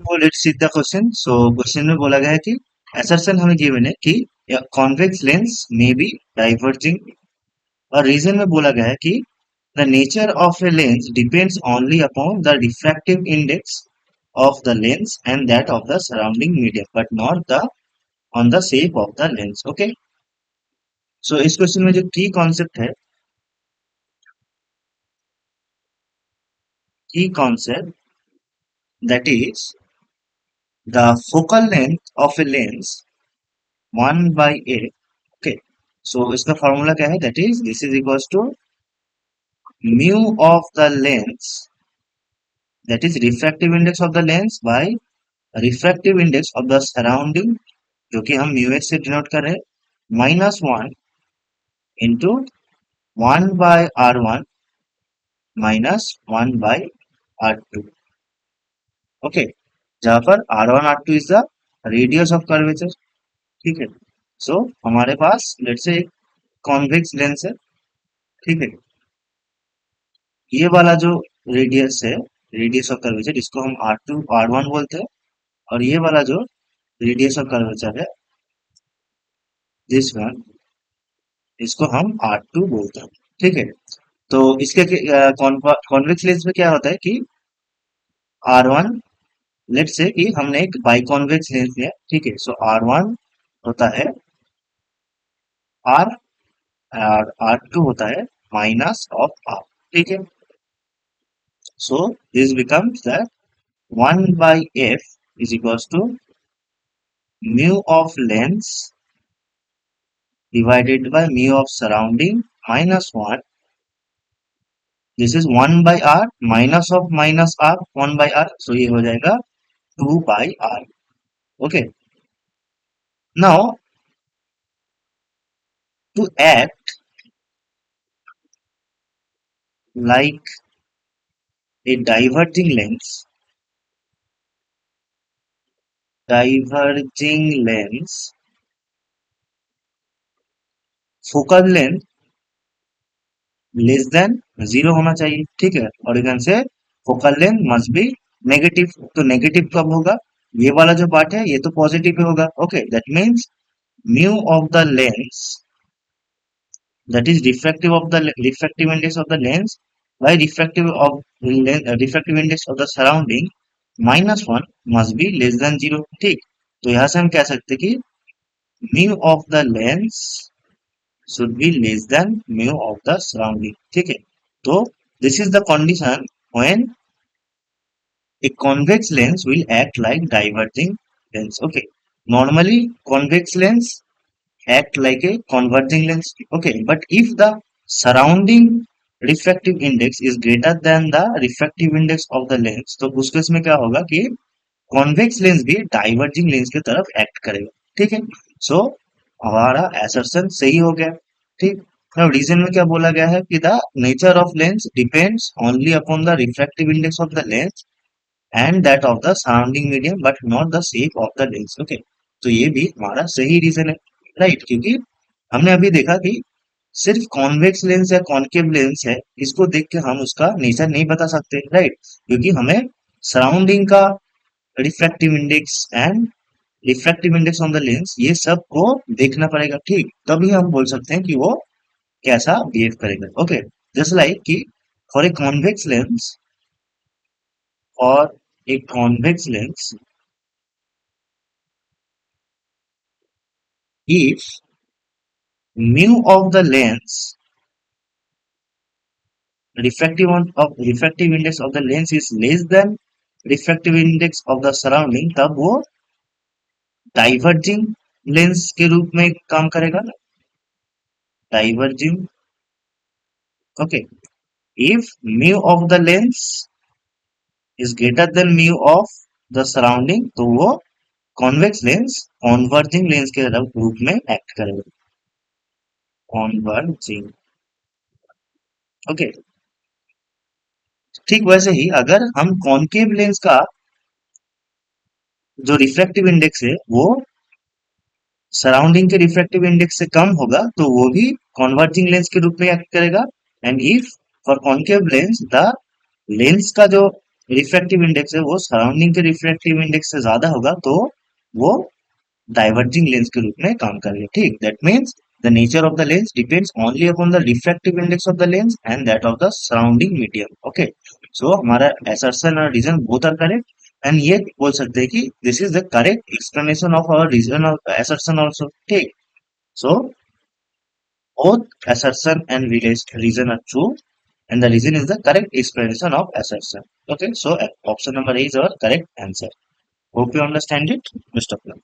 वो let's see the question. So question में बोला गया है कि assertion हमें गिवन है कि कॉन्वेक्स लेंस में बी डाइवर्जिंग, और रीजन में बोला गया है कि the nature of a lens depends only upon the refractive index of the lens and that of the surrounding medium but not the on the shape of the lens. Okay, so इस question में जो की concept that is the focal length of a lens 1 by a. Okay, so इसका formula क्या है, that is this is equals to mu of the lens, that is refractive index of the lens by refractive index of the surrounding, जो कि हम mu s से denote कर रहे हैं, -1 into 1 by r1 minus 1 by r2. Okay, जहां पर r1 r2 is the radius of curvature. ठीक है, सो हमारे पास लेट्स से एक कॉन्वेक्स लेंस है। ठीक है, ये वाला जो रेडियस है, रेडियस ऑफ कर्वेचर, इसको हम r2 r1 बोलते हैं, और ये वाला जो रेडियस ऑफ कर्वेचर है, दिस वन, इसको हम r2 बोलते हैं। ठीक है, तो इसके कॉन्वेक्स लेंस में क्या होता है कि r1, लेट्स से कि हमने एक बाइकॉन्वेक्स लेंस लिया। ठीक है, सो r1 होता है r और r2 होता है माइनस ऑफ r। ठीक है, so this becomes that 1 by f is equals to mu of lens divided by mu of surrounding minus 1. This is 1 by r minus of minus r 1 by r, so ये हो जाएगा 2 by r. Okay, now to act like a diverging lens, focal length less than 0 होना चाहिए। ठीक है, और इधर से focal length must be negative. तो नेगेटिव कब होगा, ये वाला जो पार्ट है ये तो पॉजिटिव ही होगा। Okay, that means mu of the lens, that is refractive index of the lens by refractive index of the surrounding -1 must be less than 0। ठीक, तो यहां से हम कह सकते हैं कि mu of the lens should be less than mu of the surrounding। ठीक है, तो this is the condition when a convex lens will act like diverging lens। Okay, normally convex lens act like a converging lens। Okay, but if the surrounding refractive index is greater than the refractive index of the lens, तो उस case में क्या होगा कि convex lens भी diverging lens की तरफ act करेगा। ठीक है, सो हमारा assertion सही हो गया। ठीक, now रीजन में क्या बोला गया है कि the nature of lens depends only upon the refractive index of the lens and that of the surrounding medium but not the shape of the lens. Okay, तो ये भी हमारा सही रीजन है, राइट, क्योंकि हमने अभी देखा कि सिर्फ कॉन्वेक्स लेंस या कॉनकेव लेंस है, इसको देख के हम उसका नेचर नहीं बता सकते, राइट, क्योंकि हमें सराउंडिंग का refractive index and refractive index on the lens, ये सब को देखना पड़ेगा। ठीक, तभी हम बोल सकते हैं कि वो कैसा बिहेव करेगा। ओके, जस्ट लाइक कि फॉर ए कॉन्वेक्स लेंस और a convex lens, if mu of the lens, refractive index of the lens is less than refractive index of the surrounding, तब वो डाइवर्जिंग लेंस के रूप में काम करेगा ना, diverging. Okay, if mu of the lens is greater than mu of the surrounding, तो वो कॉन्वेक्स लेंस कॉन्वर्जिंग लेंस के रूप में एक्ट करेगा, कॉन्वर्जिंग। ओके, ठीक वैसे ही अगर हम कॉनकेव लेंस का जो रिफ्रैक्टिव इंडेक्स है वो सराउंडिंग के रिफ्रैक्टिव इंडेक्स से कम होगा, तो वो भी कॉन्वर्जिंग लेंस के रूप में एक्ट करेगा। And if for concave lens the lens का जो रिफ्रैक्टिव इंडेक्स है वो सराउंडिंग के रिफ्रैक्टिव इंडेक्स से ज्यादा होगा तो वो डाइवर्जिंग लेंस के रूप में काम करेगा, ठीक। That means the nature of the lens depends only upon the refractive index of the lens and that of the surrounding medium. Okay, so हमारा असर्शन और reason both are correct, and ये बोल सकते हैं कि this is the correct explanation of our reason of assertion also, ठीक। सो both assertion and reason are true, and the reason is the correct explanation of assertion. Okay, so option number A is our correct answer. Hope you understand it. Best of luck.